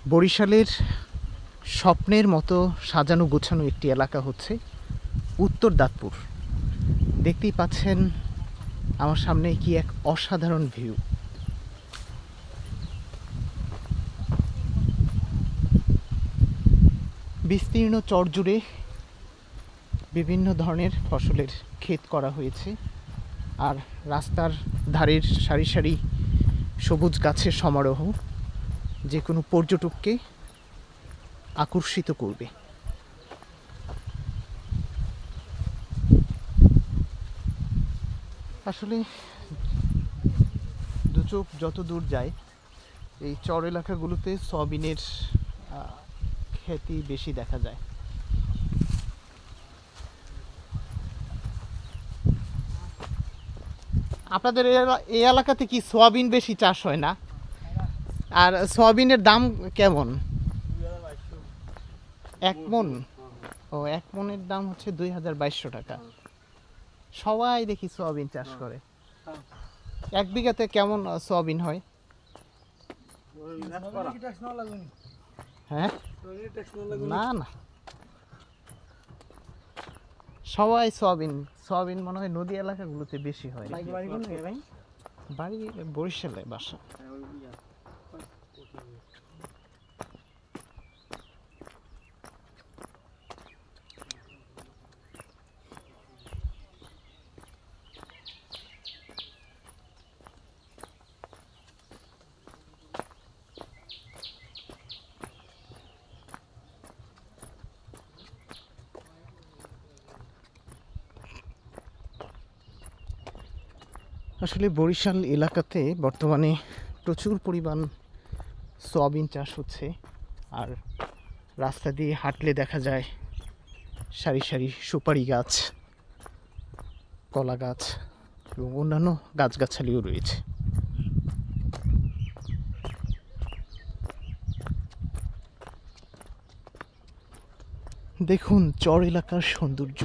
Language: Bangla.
বরিশালের স্বপ্নের মতো সাজানো গোছানো একটি এলাকা হচ্ছে উত্তর দাঁতপুর। দেখতেই পাচ্ছেন আমার সামনে কি এক অসাধারণ ভিউ। বিস্তীর্ণ চর জুড়ে বিভিন্ন ধরনের ফসলের ক্ষেত করা হয়েছে, আর রাস্তার ধারের সারি সারি সবুজ গাছের সমারোহ যে কোনো পর্যটককে আকর্ষিত করবে। আসলে দু চোখ যত দূর যায় এই চর এলাকাগুলোতে সয়াবিনের ক্ষেতি বেশি দেখা যায়। আপনাদের এই এলাকাতে কি সয়াবিন বেশি চাষ হয় না? আর সয়াবিনের দাম কেমন? 1 মণ? ও, 1 মণের দাম হচ্ছে 2200 টাকা। সবাই দেখি সয়াবিন চাষ করে। 1 বিঘাতে কেমন সয়াবিন হয়? হ্যাঁ, না না, সবাই সয়াবিন সয়াবিন মনে হয় নদী এলাকাগুলোতে বেশি হয়। বাড়ি বরিশালে, বাসা। আসলে বরিশাল এলাকাতে বর্তমানে প্রচুর পরিমাণ সয়াবিন চাষ হচ্ছে, আর রাস্তা দিয়ে হাঁটলে দেখা যায় সারি সারি সুপারি গাছ, কলা গাছ এবং অন্যান্য গাছগাছালিও রয়েছে। দেখুন চর এলাকার সৌন্দর্য।